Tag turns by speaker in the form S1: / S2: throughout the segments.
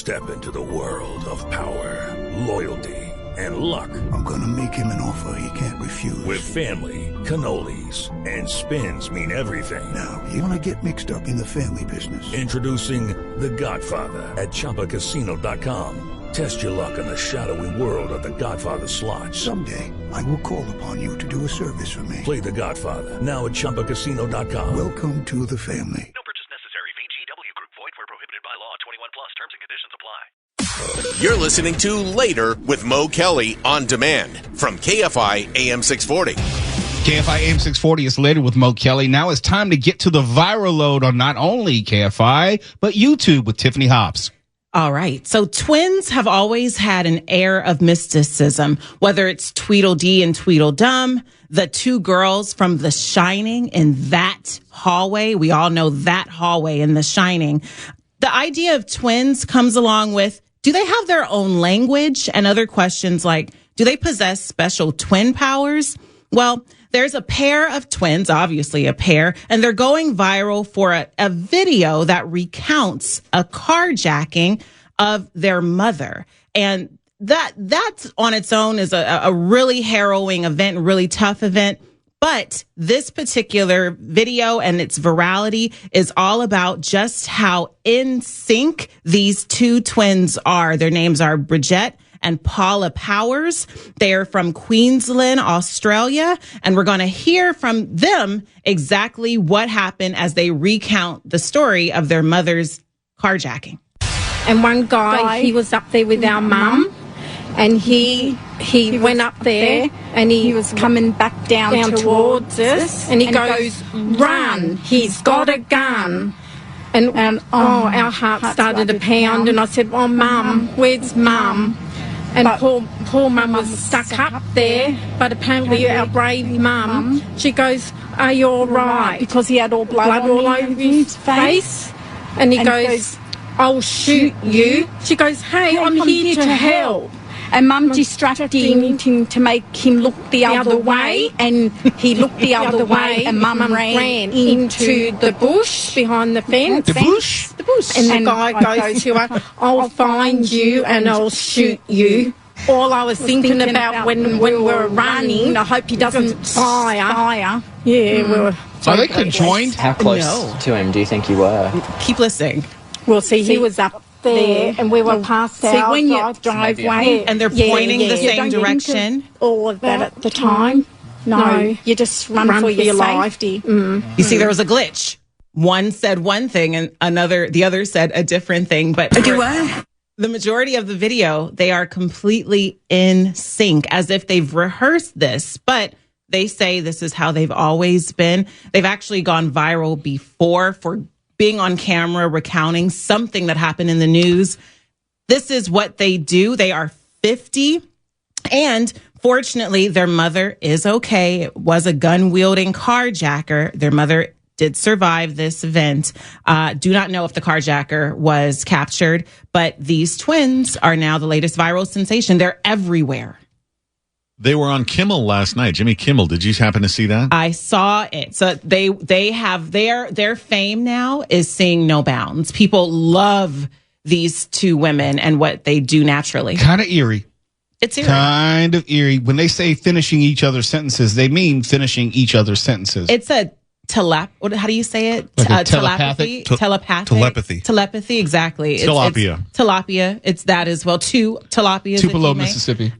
S1: Step into the world of power, loyalty, and luck.
S2: I'm gonna make him an offer he can't refuse.
S1: With family, cannolis, and spins mean everything.
S2: Now, you wanna get mixed up in the family business.
S1: Introducing The Godfather at ChumbaCasino.com. Test your luck in the shadowy world of The Godfather slot.
S2: Someday, I will call upon you to do a service for me.
S1: Play The Godfather now at ChumbaCasino.com.
S2: Welcome to the family.
S3: No purchase necessary. VGW Group. Void where prohibited by law. 21 plus. Terms and conditions apply.
S4: You're listening to Later with Mo Kelly on demand from KFI AM 640.
S5: KFI AM 640 is Later with Mo Kelly. Now it's time to get to the viral load on not only KFI, but YouTube with Tiffany Hobbs.
S6: All right. So twins have always had an air of mysticism, whether it's Tweedledee and Tweedledum, the two girls from The Shining in that hallway. We all know that hallway in The Shining. The idea of twins comes along with, do they have their own language? And other questions like, do they possess special twin powers? Well, there's a pair of twins, obviously a pair, and they're going viral for a video that recounts a carjacking of their mother. And that on its own is a really harrowing event, really tough event. But this particular video and its virality is all about just how in sync these two twins are. Their names are Bridget and Paula Powers. They're from Queensland, Australia, and we're going to hear from them exactly what happened as they recount the story of their mother's carjacking.
S7: And one guy, he was up there with our mum, and he went up there, and he was coming back down towards us, and he goes, "Run, he's got a gun." And our heart started to pound, and I said, "Oh, Mum, where's Mum?" And poor Mum was stuck up there, but apparently our brave Mum, she goes, "Are you all right?" Because he had all blood all over his face. And he goes, "I'll shoot you." She goes, "Hey, I'm here to help."
S8: And Mum distracted him to make him look the other way, and he looked the other way, and Mum ran
S7: into the bush behind the fence.
S5: The bush?
S7: The bush. And the guy goes to her, "I'll find you and I'll shoot you." All I was thinking about when we were running, I hope he doesn't fire. Yeah, we were.
S5: Are they conjoined?
S9: How close to him do you think you were?
S6: Keep listening.
S7: Well, see, he was up there, and we were past our driveway.
S6: And they're pointing the same direction.
S8: All of that at the time. No, you just run for your safety.
S6: You see, there was a glitch. One said one thing and the other said a different thing. But the majority of the video, they are completely in sync, as if they've rehearsed this. But they say this is how they've always been. They've actually gone viral before for being on camera, recounting something that happened in the news. This is what they do. They are 50. And fortunately, their mother is okay. It was a gun-wielding carjacker. Their mother did survive this event. Do not know if the carjacker was captured, but these twins are now the latest viral sensation. They're everywhere.
S10: They were on Kimmel last night. Jimmy Kimmel, did you happen to see that?
S6: I saw it. So they have their fame now is seeing no bounds. People love these two women and what they do naturally.
S5: Kind of eerie.
S6: It's eerie.
S5: Kind of eerie. When they say finishing each other's sentences, they mean finishing each other's sentences.
S6: It's a how do you say it?
S5: Like
S6: telepathy. Telepathy, exactly.
S10: Tilapia.
S6: Tilapia. It's that as well. Two tilapias.
S5: Tupelo, Mississippi.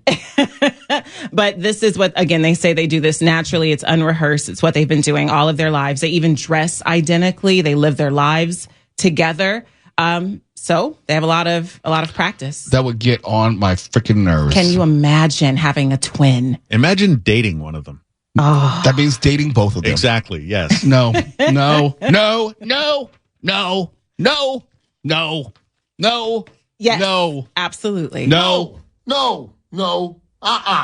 S6: But this is what, again, they say they do this naturally. It's unrehearsed. It's what they've been doing all of their lives. They even dress identically. They live their lives together. So they have a lot of practice.
S5: That would get on my freaking nerves.
S6: Can you imagine having a twin?
S10: Imagine dating one of them.
S6: Oh.
S5: That means dating both of them.
S10: Exactly, yes.
S5: No. Yes.
S6: No. Absolutely.
S5: No.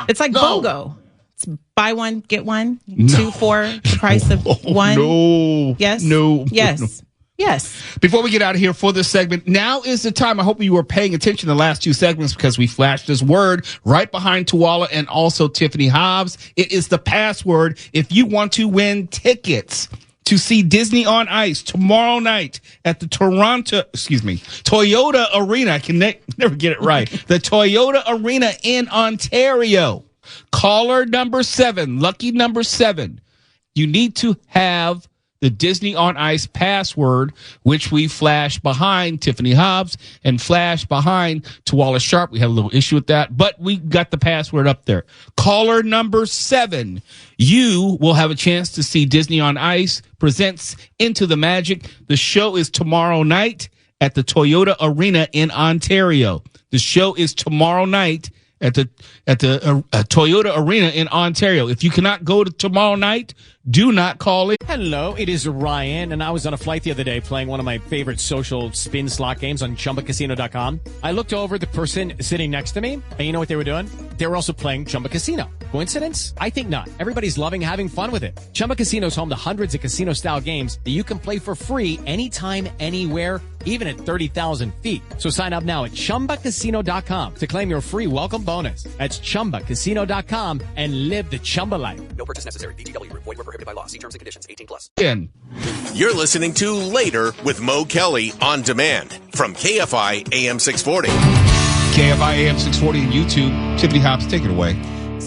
S6: It's like BOGO. It's buy one, get one. 2 for the price of one.
S5: No.
S6: Yes.
S5: No.
S6: Yes.
S5: No.
S6: Yes.
S5: Before we get out of here for this segment, now is the time. I hope you were paying attention to the last two segments because we flashed this word right behind Tuwala and also Tiffany Hobbs. It is the password if you want to win tickets to see Disney on Ice tomorrow night at the Toyota Arena. I can never get it right. The Toyota Arena in Ontario. Caller number 7, lucky number 7. You need to have the Disney on Ice password, which we flash behind Tiffany Hobbs and flash behind Tawala Sharp. We had a little issue with that, but we got the password up there. Caller number 7, you will have a chance to see Disney on Ice presents Into the Magic. The show is tomorrow night at the Toyota Arena in Ontario. The show is tomorrow night at the Toyota Arena in Ontario. If you cannot go to tomorrow night, do not call in.
S11: Hello, it is Ryan, and I was on a flight the other day playing one of my favorite social spin slot games on ChumbaCasino.com. I looked over the person sitting next to me, and you know what they were doing? They were also playing Chumba Casino. Coincidence? I think not. Everybody's loving having fun with it. Chumba Casino is home to hundreds of casino-style games that you can play for free anytime, anywhere, even at 30,000 feet. So sign up now at ChumbaCasino.com to claim your free welcome bonus. That's ChumbaCasino.com and live the Chumba life.
S3: No purchase necessary. VGW. Void where prohibited by law. See terms and conditions. 18+.
S4: You're listening to Later with Mo Kelly on demand from KFI AM 640.
S5: KFI AM 640 and YouTube. Tiffany Hobbs, take it away.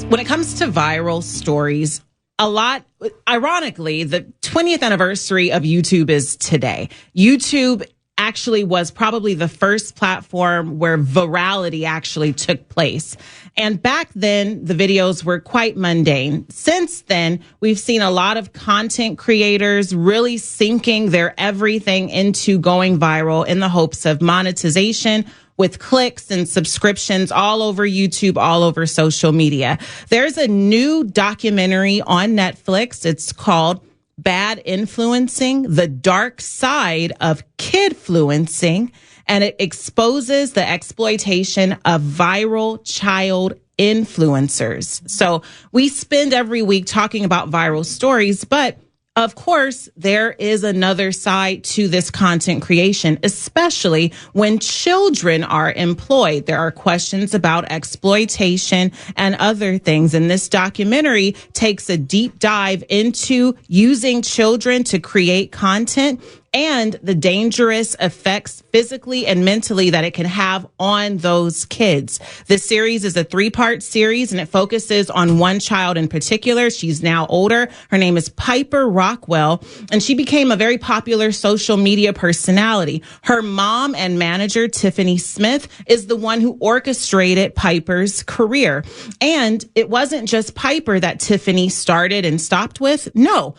S6: When it comes to viral stories, ironically, the 20th anniversary of YouTube is today. YouTube actually was probably the first platform where virality actually took place. And back then, the videos were quite mundane. Since then, we've seen a lot of content creators really sinking their everything into going viral in the hopes of monetization with clicks and subscriptions all over YouTube, all over social media. There's a new documentary on Netflix. It's called Bad Influencing, the Dark Side of Kidfluencing, and it exposes the exploitation of viral child influencers. So we spend every week talking about viral stories, but of course, there is another side to this content creation, especially when children are employed. There are questions about exploitation and other things. And this documentary takes a deep dive into using children to create content and the dangerous effects physically and mentally that it can have on those kids. This series is a 3-part series, and it focuses on one child in particular. She's now older. Her name is Piper Rockwell, and she became a very popular social media personality. Her mom and manager, Tiffany Smith, is the one who orchestrated Piper's career. And it wasn't just Piper that Tiffany started and stopped with. No.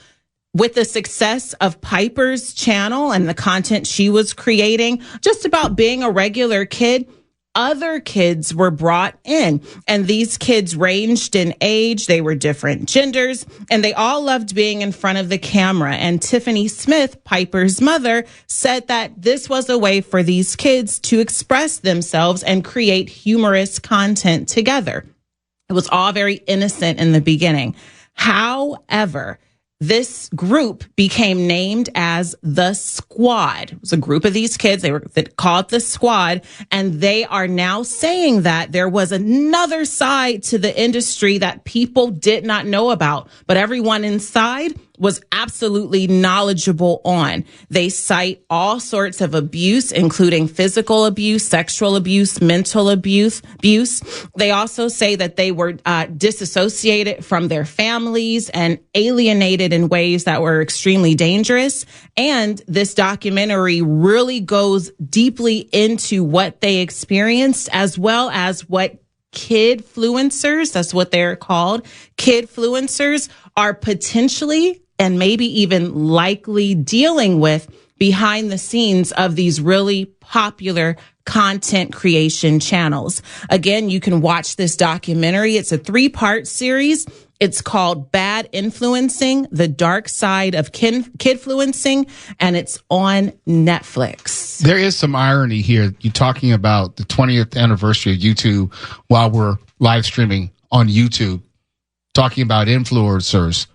S6: With the success of Piper's channel and the content she was creating, just about being a regular kid, other kids were brought in. And these kids ranged in age, they were different genders, and they all loved being in front of the camera. And Tiffany Smith, Piper's mother, said that this was a way for these kids to express themselves and create humorous content together. It was all very innocent in the beginning. However, this group became named as The Squad. It was a group of these kids. They were called The Squad. And they are now saying that there was another side to the industry that people did not know about, but everyone inside was absolutely knowledgeable on. They cite all sorts of abuse, including physical abuse, sexual abuse, mental abuse. They also say that they were disassociated from their families and alienated in ways that were extremely dangerous. And this documentary really goes deeply into what they experienced, as well as what kidfluencers, that's what they're called, kidfluencers, are potentially and maybe even likely dealing with behind the scenes of these really popular content creation channels. Again, you can watch this documentary. It's a 3-part series. It's called Bad Influencing, the Dark Side of Kidfluencing, and it's on Netflix.
S5: There is some irony here. You're talking about the 20th anniversary of YouTube while we're live streaming on YouTube, talking about influencers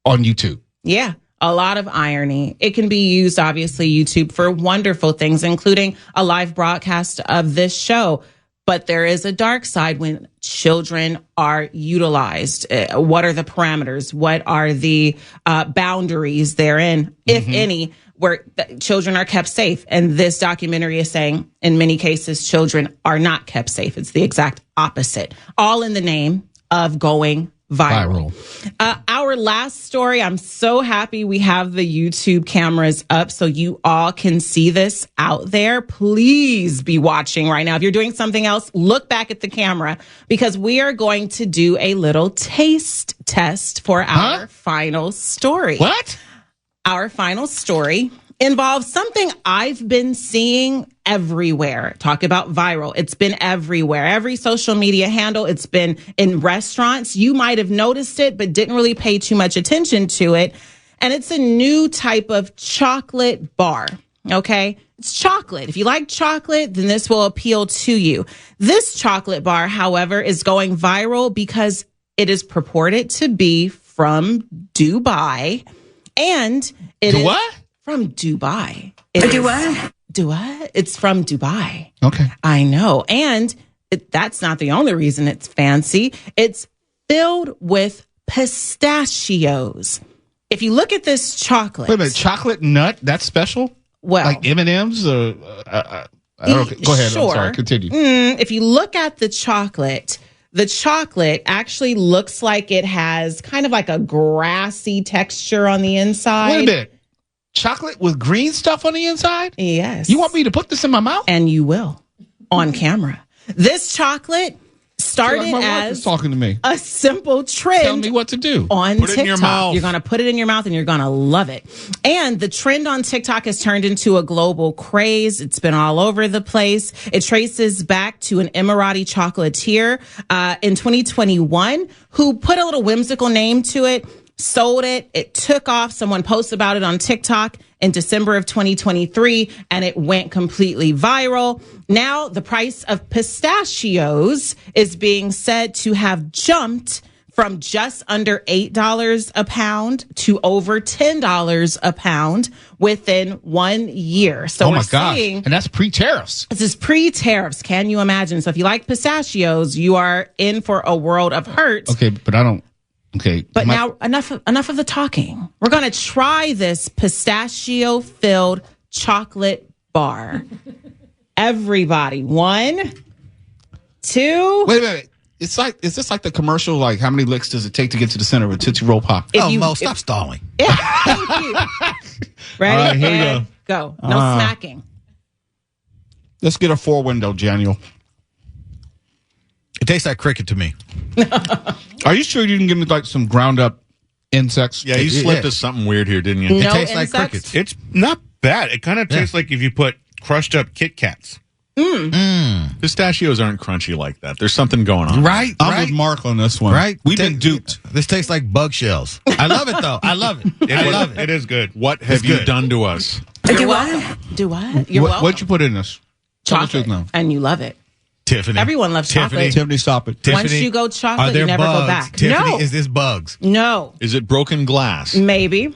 S5: on YouTube.
S6: Yeah, a lot of irony. It can be used, obviously, YouTube, for wonderful things, including a live broadcast of this show. But there is a dark side when children are utilized. What are the parameters? What are the boundaries therein, if any, where children are kept safe? And this documentary is saying, in many cases, children are not kept safe. It's the exact opposite, all in the name of going viral. Our last story, I'm so happy we have the YouTube cameras up so you all can see this out there. Please be watching right now. If you're doing something else, look back at the camera because we are going to do a little taste test for our final story.
S5: What?
S6: Our final story involves something I've been seeing everywhere. Talk about viral. It's been everywhere. Every social media handle. It's been in restaurants. You might have noticed it, but didn't really pay too much attention to it. And it's a new type of chocolate bar. Okay. It's chocolate. If you like chocolate, then this will appeal to you. This chocolate bar, however, is going viral because it is purported to be from Dubai. And it is
S5: what?
S6: From Dubai. It's from Dubai.
S5: Okay.
S6: I know. And that's not the only reason it's fancy. It's filled with pistachios. If you look at this chocolate.
S5: Wait a minute. Chocolate nut? That's special?
S6: Well.
S5: Like M&M's? Or, I don't know. Go ahead.
S6: Sure.
S5: I'm sorry. Continue.
S6: If you look at the chocolate actually looks like it has kind of like a grassy texture on the inside.
S5: Wait a minute. Chocolate with green stuff on the inside?
S6: Yes.
S5: You want me to put this in my mouth?
S6: And you will on camera. This chocolate started
S5: my wife
S6: as
S5: is talking to me.
S6: A simple trend.
S5: Tell me what to do.
S6: On
S10: Put
S6: TikTok.
S10: it in your mouth.
S6: You're going to put it in your mouth and you're going to love it. And the trend on TikTok has turned into a global craze. It's been all over the place. It traces back to an Emirati chocolatier in 2021 who put a little whimsical name to it, sold it. It took off. Someone posted about it on TikTok in December of 2023, and it went completely viral. Now, the price of pistachios is being said to have jumped from just under $8 a pound to over $10 a pound within 1 year. So
S5: oh my gosh. And that's pre-tariffs.
S6: This is pre-tariffs. Can you imagine? So if you like pistachios, you are in for a world of hurt.
S5: Okay, but I don't. Okay.
S6: But now enough of the talking. We're going to try this pistachio-filled chocolate bar. Everybody. 1, 2.
S5: Wait a minute. Is this like the commercial? Like, how many licks does it take to get to the center of a Tootsie Roll Pop?
S12: Mo, stop stalling.
S6: Yeah, thank you. Ready?
S5: All right, here we
S6: and go. No smacking.
S5: Let's get a 4-window, Daniel.
S12: It tastes like cricket to me.
S5: Are you sure you didn't give me like some ground up insects?
S10: Yeah, you slipped us something weird here, didn't you?
S6: No
S12: It tastes
S6: insects?
S12: like crickets.
S13: It's not bad. It kind of tastes like if you put crushed up Kit Kats.
S10: Pistachios aren't crunchy like that. There's something going on.
S12: Right?
S5: I'm with Mark on this one.
S12: Right?
S5: We've been duped.
S12: This tastes like bug shells. I love it, though. I love it. I love it.
S13: It is good.
S10: What have you done to us?
S6: You're welcome. Do what? You're welcome.
S5: What'd you put in this? Tell the
S6: Chocolate.
S5: truth now.
S6: And you love it.
S12: Tiffany.
S6: Everyone loves chocolate.
S5: Tiffany, stop it.
S6: Once you go chocolate,
S12: Are there
S6: you never
S12: bugs?
S6: go back.
S12: Tiffany,
S6: No.
S12: is this bugs?
S6: No.
S10: Is it broken glass?
S6: Maybe.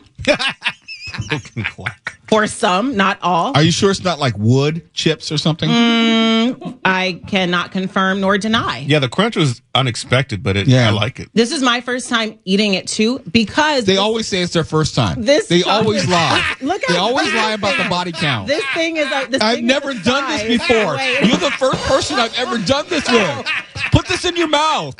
S13: Broken glass.
S6: For some, not all.
S5: Are you sure it's not like wood chips or something?
S6: I cannot confirm nor deny.
S13: Yeah, the crunch was unexpected, but I like it.
S6: This is my first time eating it too because
S5: They always say it's their first time.
S6: This
S5: They
S6: chocolate-
S5: always lie.
S6: Look
S5: They
S6: how
S5: always
S6: big
S5: lie about
S6: this
S5: the body count.
S6: This thing is like this.
S5: I've
S6: thing
S5: never
S6: is the
S5: done this
S6: size.
S5: before.
S6: Wait.
S5: You're the first person I've ever done this with. Put this in your mouth.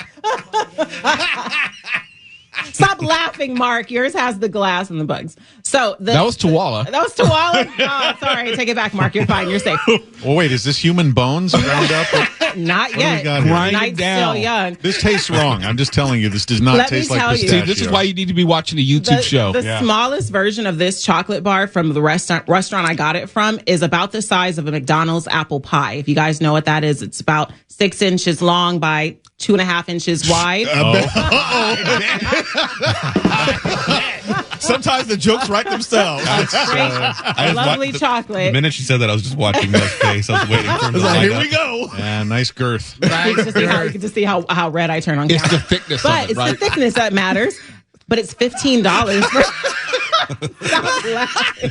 S6: Stop laughing, Mark. Yours has the glass and the bugs. So
S5: That was Tuwala.
S6: That was Tuwala. Oh, sorry. Take it back, Mark. You're fine. You're safe.
S10: Well, wait, is this human bones ground up?
S6: Not
S10: What do we
S6: yet.
S10: got here?
S5: Grind it
S6: Night's
S5: down.
S6: still young.
S10: This tastes wrong. I'm just telling you, this does not
S6: Let me
S10: taste like
S6: tell you.
S10: pistachio.
S5: See, this is why you need to be watching a YouTube show.
S6: The smallest version of this chocolate bar from the restaurant I got it from is about the size of a McDonald's apple pie. If you guys know what that is, it's about 6 inches long by 2.5 inches wide.
S5: Sometimes the jokes write themselves.
S6: Lovely chocolate.
S13: The minute she said that, I was just watching Mel's face. I was waiting for him to light
S5: Here
S13: up.
S5: we go.
S10: Yeah, nice girth.
S6: Right? You can just see how red I turn on
S5: It's
S6: camera.
S5: the thickness
S6: But
S5: of it,
S6: it's
S5: right?
S6: the thickness that matters. But it's $15 for. Stop laughing.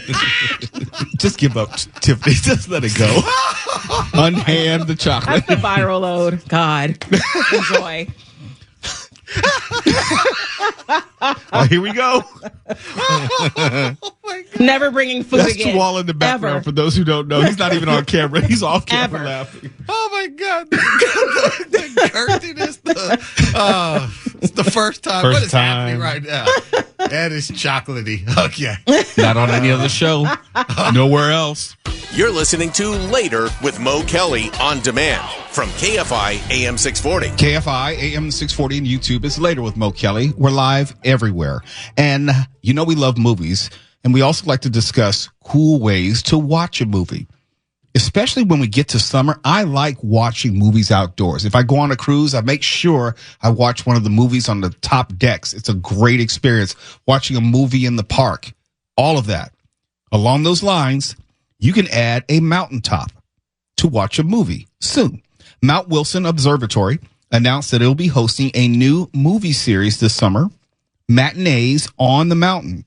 S5: Just give up, Tiffany. Just let it go. Unhand the chocolate.
S6: That's the viral load. God. Enjoy.
S5: Oh, here we go.
S6: Never bringing food
S5: That's
S6: again.
S5: Wall in the background.
S6: Ever.
S5: For those who don't know, he's not even on camera. He's off camera laughing.
S12: Oh my God! The curtiness. It's the first time. What is happening right now? That is chocolatey. Okay.
S5: Not on any other show. Nowhere else.
S4: You're listening to Later with Mo Kelly on demand from KFI AM 640.
S5: KFI AM 640 and YouTube is Later with Mo Kelly. We're live everywhere. And you know we love movies. And we also like to discuss cool ways to watch a movie. Especially when we get to summer, I like watching movies outdoors. If I go on a cruise, I make sure I watch one of the movies on the top decks. It's a great experience watching a movie in the park. All of that. Along those lines, you can add a mountaintop to watch a movie soon. Mount Wilson Observatory announced that it will be hosting a new movie series this summer, Matinees on the Mountain.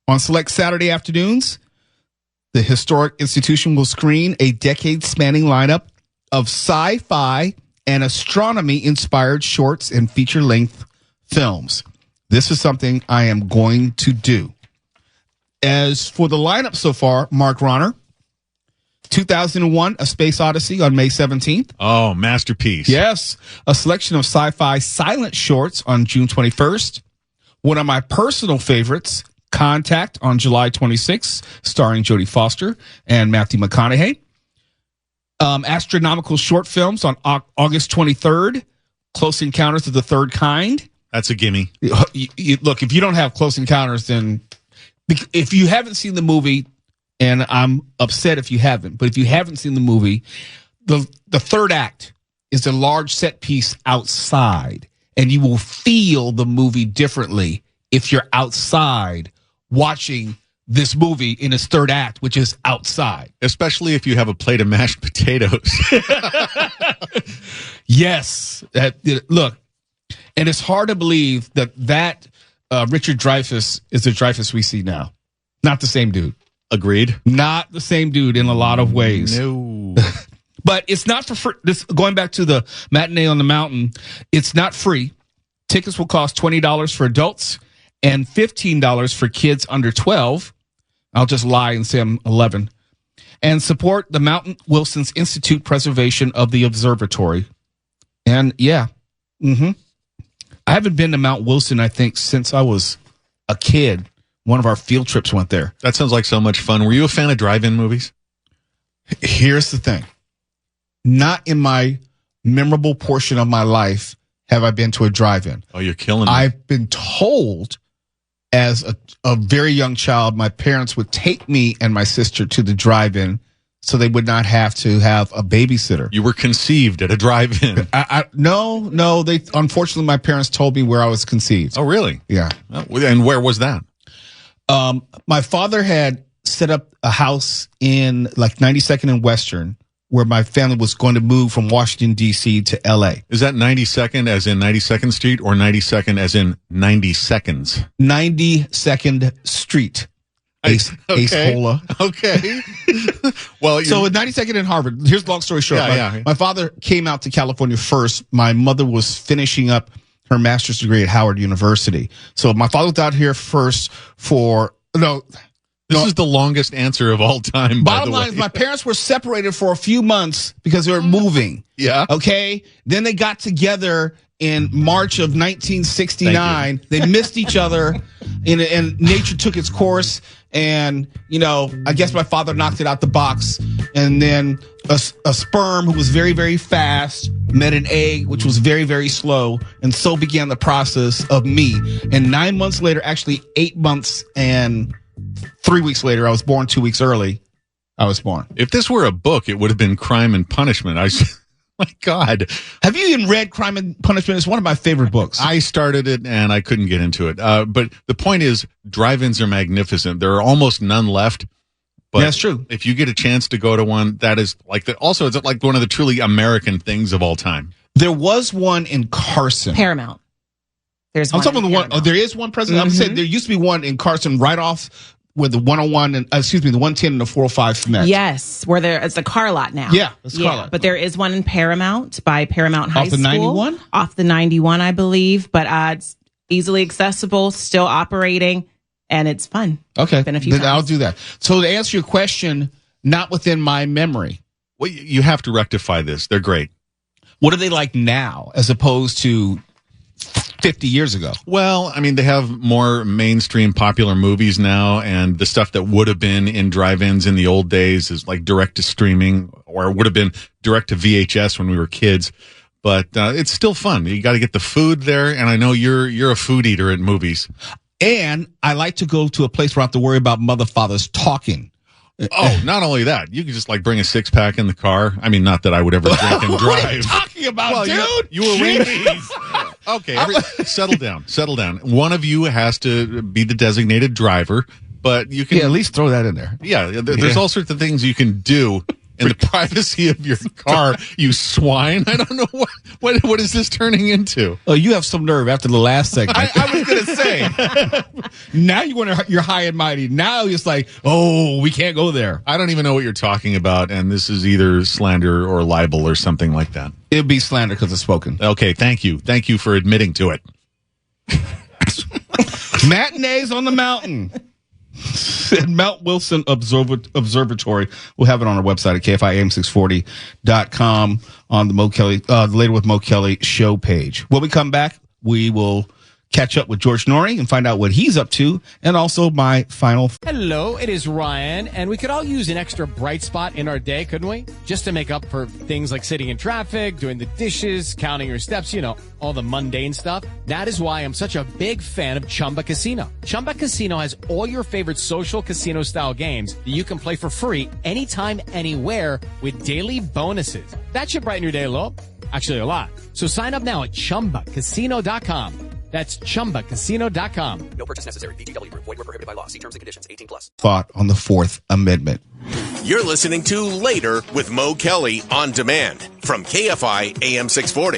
S5: On select Saturday afternoons, the historic institution will screen a decade-spanning lineup of sci-fi and astronomy-inspired shorts and feature-length films. This is something I am going to do. As for the lineup so far, Mark Ronner, 2001, A Space Odyssey on May 17th.
S10: Oh, masterpiece.
S5: Yes. A selection of sci-fi silent shorts on June 21st. One of my personal favorites, Contact on July 26th, starring Jodie Foster and Matthew McConaughey. Astronomical short films on August 23rd, Close Encounters of the Third Kind.
S10: That's a gimme.
S5: Look, if you don't have Close Encounters, then if you haven't seen the movie, and I'm upset if you haven't, but if you haven't seen the movie, the third act is a large set piece outside, and you will feel the movie differently if you're outside watching this movie in its third act, which is outside.
S10: Especially if you have a plate of mashed potatoes.
S5: Yes. Look, and it's hard to believe that Richard Dreyfuss is the Dreyfuss we see now. Not the same dude.
S10: Agreed.
S5: Not the same dude in a lot of ways.
S10: No.
S5: But it's not for free. This, going back to the Matinee on the Mountain, it's not free. Tickets will cost $20 for adults and $15 for kids under 12. I'll just lie and say I'm 11. And support the Mountain Wilson's Institute preservation of the observatory. And yeah, I haven't been to Mount Wilson, I think, since I was a kid. One of our field trips went there.
S10: That sounds like so much fun. Were you a fan of drive-in movies?
S5: Here's the thing. Not in my memorable portion of my life have I been to a drive-in.
S10: Oh, you're killing me.
S5: I've been told as a very young child, my parents would take me and my sister to the drive-in so they would not have to have a babysitter.
S10: You were conceived at a drive-in.
S5: No. They unfortunately, my parents told me where I was conceived.
S10: Oh, really?
S5: Yeah.
S10: And where was that?
S5: My father had set up a house in like 92nd and Western where my family was going to move from Washington, D.C. to L.A.
S10: Is that 92nd as in 92nd Street or 92nd as in 90 seconds?
S5: 92nd Street. Ace Hola.
S10: Okay. Well,
S5: so at 92nd and Harvard, here's the long story short. My father came out to California first. My mother was finishing up her master's degree at Howard University. So my father was out here first for
S10: This is the longest answer of all time.
S5: Bottom line is my parents were separated for a few months because they were moving.
S10: Yeah.
S5: Okay. Then they got together in March of 1969. They missed each other and nature took its course. And, I guess my father knocked it out the box. And then a sperm who was very, very fast met an egg, which was very, very slow. And so began the process of me. And 9 months later, actually 8 months and 3 weeks later, I was born 2 weeks early. I was born.
S10: If this were a book, it would have been Crime and Punishment. My God.
S5: Have you even read Crime and Punishment? It's one of my favorite books.
S10: I started it and I couldn't get into it. But the point is, drive-ins are magnificent. There are almost none left. But
S5: that's true.
S10: If you get a chance to go to one, that is like that. Also, it's like one of the truly American things of all time.
S5: There was one in Carson.
S6: Paramount. There's
S5: I'm talking about the one. Oh, there is one president. I'm saying there used to be one in Carson right off where the 101 and the 110 and the 405 met.
S6: Yes, where it's a car lot now.
S5: Yeah, it's a car lot.
S6: But there is one in Paramount by Paramount High School.
S5: Off the 91?
S6: Off the 91, I believe. But it's easily accessible, still operating, and it's fun.
S5: Okay,
S6: Been a few
S5: then
S6: times.
S5: I'll do that. So to answer your question, not within my memory.
S10: Well, you have to rectify this. They're great.
S5: What are they like now as opposed to 50 years ago?
S10: Well, I mean, they have more mainstream popular movies now, and the stuff that would have been in drive-ins in the old days is like direct to streaming, or would have been direct to VHS when we were kids. But it's still fun. You got to get the food there, and I know you're a food eater at movies.
S5: And I like to go to a place where I don't have to worry about mother fathers talking.
S10: Oh, not only that, you can just like bring a 6-pack in the car. I mean, not that I would ever drink and drive.
S5: What are you talking about, dude?
S10: You were okay. Settle down. One of you has to be the designated driver, but you can
S5: at least throw that in there.
S10: Yeah, there's all sorts of things you can do in the privacy of your car. You swine. I don't know what is this turning into.
S5: Oh, you have some nerve after the last segment.
S10: I was going to say.
S5: Now you're high and mighty. Now it's like, oh, we can't go there.
S10: I don't even know what you're talking about, and this is either slander or libel or something like that.
S5: It'd be slander because it's spoken.
S10: Okay, thank you. Thank you for admitting to it.
S5: Matinees on the mountain. At Mount Wilson Observatory. We'll have it on our website at KFIAM640.com on the Mo Kelly, the Later with Mo Kelly show page. When we come back, we will catch up with George Norrie and find out what he's up to, and also my final.
S11: Hello, it is Ryan, and we could all use an extra bright spot in our day, couldn't we? Just to make up for things like sitting in traffic, doing the dishes, counting your steps, all the mundane stuff. That is why I'm such a big fan of Chumba Casino. Chumba Casino has all your favorite social casino-style games that you can play for free anytime, anywhere with daily bonuses. That should brighten your day a little. Actually, a lot. So sign up now at ChumbaCasino.com. That's ChumbaCasino.com.
S3: No purchase necessary. VGW Group. Void where prohibited by law. See terms and conditions. 18+.
S5: Thought on the Fourth Amendment.
S4: You're listening to Later with Mo Kelly on demand from KFI AM 640.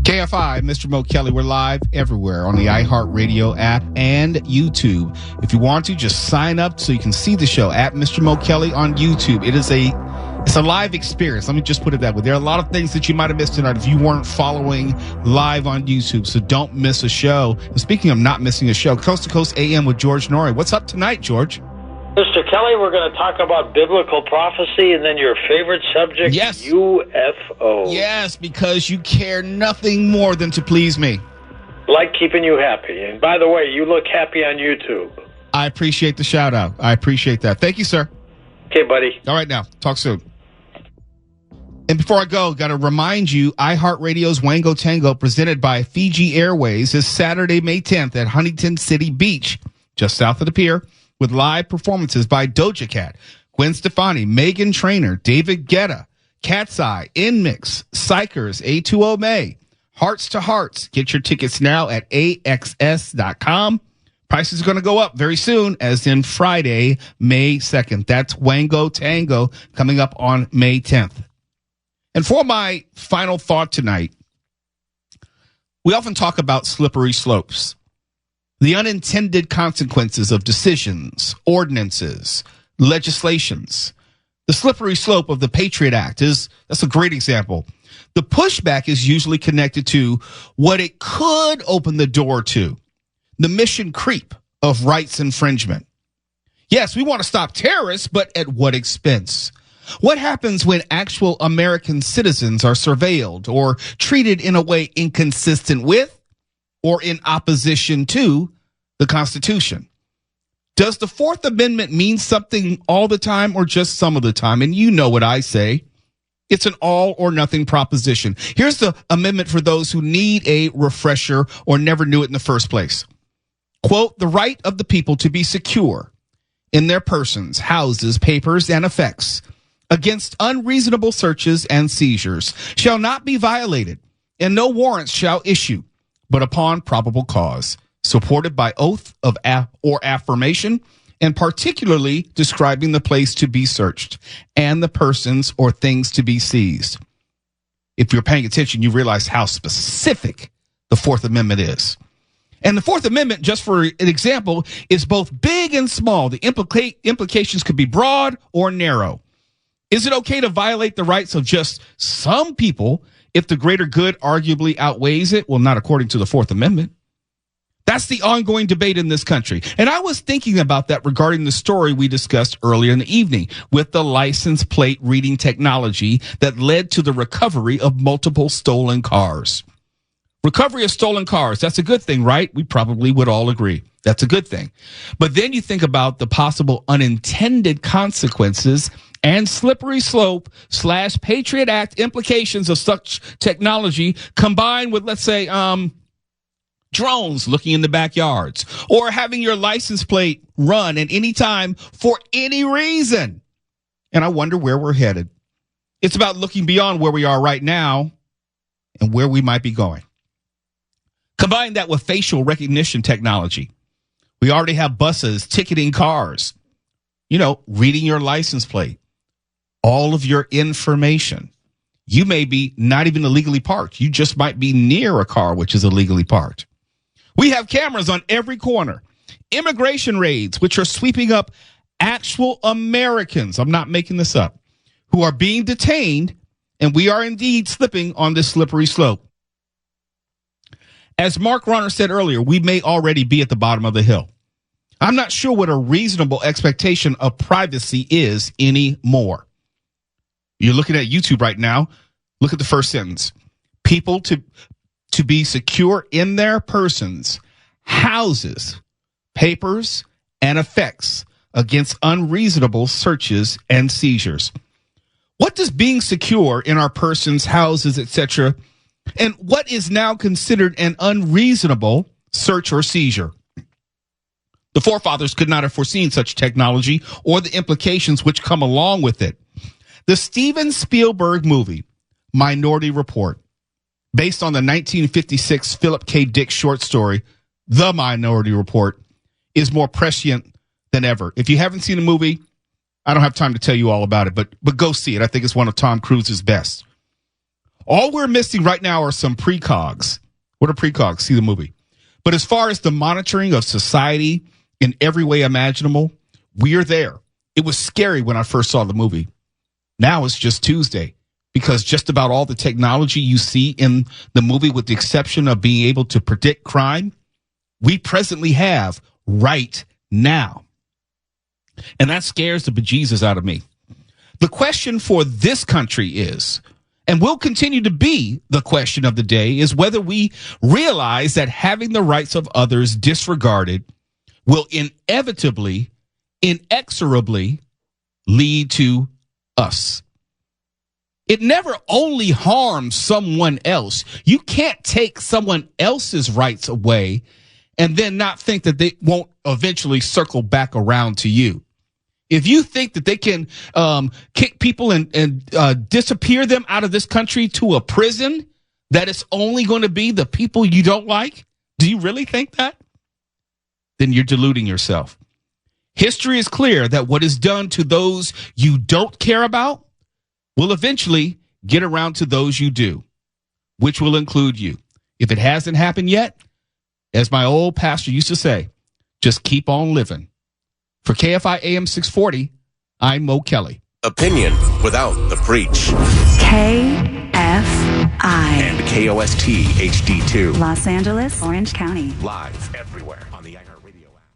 S5: KFI, Mr. Mo Kelly. We're live everywhere on the iHeartRadio app and YouTube. If you want to, just sign up so you can see the show at Mr. Mo Kelly on YouTube. It's a live experience. Let me just put it that way. There are a lot of things that you might have missed tonight if you weren't following live on YouTube. So don't miss a show. And speaking of not missing a show, Coast to Coast AM with George Norrie. What's up tonight, George?
S14: Mr. Kelly, we're going to talk about biblical prophecy and then your favorite subject,
S5: yes.
S14: UFO.
S5: Yes, because you care nothing more than to please me.
S14: Like keeping you happy. And by the way, you look happy on YouTube.
S5: I appreciate the shout out. I appreciate that. Thank you, sir.
S14: Okay, buddy.
S5: All right, now. Talk soon. And before I go, got to remind you, iHeartRadio's Wango Tango, presented by Fiji Airways, is Saturday, May 10th at Huntington City Beach, just south of the pier, with live performances by Doja Cat, Gwen Stefani, Megan Trainor, David Guetta, Cat's Eye, Inmix, Psychers, A2O May, Hearts to Hearts. Get your tickets now at AXS.com. Prices are going to go up very soon, as in Friday, May 2nd. That's Wango Tango coming up on May 10th. And for my final thought tonight, we often talk about slippery slopes, the unintended consequences of decisions, ordinances, legislations. The slippery slope of the Patriot Act that's a great example. The pushback is usually connected to what it could open the door to, the mission creep of rights infringement. Yes, we want to stop terrorists, but at what expense? What happens when actual American citizens are surveilled or treated in a way inconsistent with or in opposition to the Constitution? Does the Fourth Amendment mean something all the time or just some of the time? And you know what I say. It's an all or nothing proposition. Here's the amendment for those who need a refresher or never knew it in the first place. Quote, the right of the people to be secure in their persons, houses, papers, and effects against unreasonable searches and seizures shall not be violated, and no warrants shall issue, but upon probable cause, supported by oath of or affirmation, and particularly describing the place to be searched and the persons or things to be seized. If you're paying attention, you realize how specific the Fourth Amendment is. And the Fourth Amendment, just for an example, is both big and small. The implications could be broad or narrow. Is it okay to violate the rights of just some people if the greater good arguably outweighs it? Well, not according to the Fourth Amendment. That's the ongoing debate in this country. And I was thinking about that regarding the story we discussed earlier in the evening with the license plate reading technology that led to the recovery of multiple stolen cars. Recovery of stolen cars, that's a good thing, right? We probably would all agree. That's a good thing. But then you think about the possible unintended consequences and slippery slope / Patriot Act implications of such technology combined with, let's say, drones looking in the backyards or having your license plate run at any time for any reason. And I wonder where we're headed. It's about looking beyond where we are right now and where we might be going. Combine that with facial recognition technology. We already have buses ticketing cars, reading your license plate, all of your information. You may be not even illegally parked. You just might be near a car which is illegally parked. We have cameras on every corner. Immigration raids, which are sweeping up actual Americans, I'm not making this up, who are being detained, and we are indeed slipping on this slippery slope. As Mark Ronner said earlier, we may already be at the bottom of the hill. I'm not sure what a reasonable expectation of privacy is anymore. You're looking at YouTube right now. Look at the first sentence. People to be secure in their persons, houses, papers, and effects against unreasonable searches and seizures. What does being secure in our persons, houses, etc., and what is now considered an unreasonable search or seizure? The forefathers could not have foreseen such technology or the implications which come along with it. The Steven Spielberg movie, Minority Report, based on the 1956 Philip K. Dick short story, The Minority Report, is more prescient than ever. If you haven't seen the movie, I don't have time to tell you all about it, but go see it. I think it's one of Tom Cruise's best. All we're missing right now are some precogs. What are precogs? See the movie. But as far as the monitoring of society in every way imaginable, we're there. It was scary when I first saw the movie. Now it's just Tuesday because just about all the technology you see in the movie, with the exception of being able to predict crime, we presently have right now. And that scares the bejesus out of me. The question for this country is, and will continue to be the question of the day, is whether we realize that having the rights of others disregarded will inevitably, inexorably lead to us. It never only harms someone else. You can't take someone else's rights away and then not think that they won't eventually circle back around to you. If you think that they can kick people and disappear them out of this country to a prison, that it's only going to be the people you don't like, do you really think that? Then you're deluding yourself. History is clear that what is done to those you don't care about will eventually get around to those you do, which will include you. If it hasn't happened yet, as my old pastor used to say, just keep on living. For KFI AM 640, I'm Mo Kelly.
S4: Opinion without the preach.
S15: KFI.
S4: And KOST HD2.
S15: Los Angeles, Orange County.
S4: Live everywhere on the iHeartRadio app.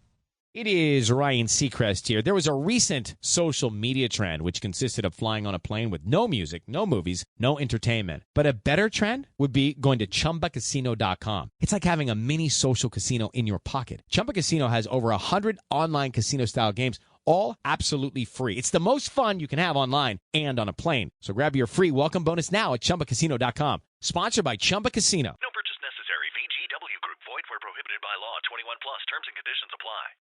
S11: It is Ryan Seacrest here. There was a recent social media trend which consisted of flying on a plane with no music, no movies, no entertainment. But a better trend would be going to ChumbaCasino.com. It's like having a mini social casino in your pocket. Chumba Casino has over 100 online casino-style games, all absolutely free. It's the most fun you can have online and on a plane. So grab your free welcome bonus now at ChumbaCasino.com. Sponsored by Chumba Casino.
S3: No purchase necessary. VGW Group. Void where prohibited by law. 21 plus. Terms and conditions apply.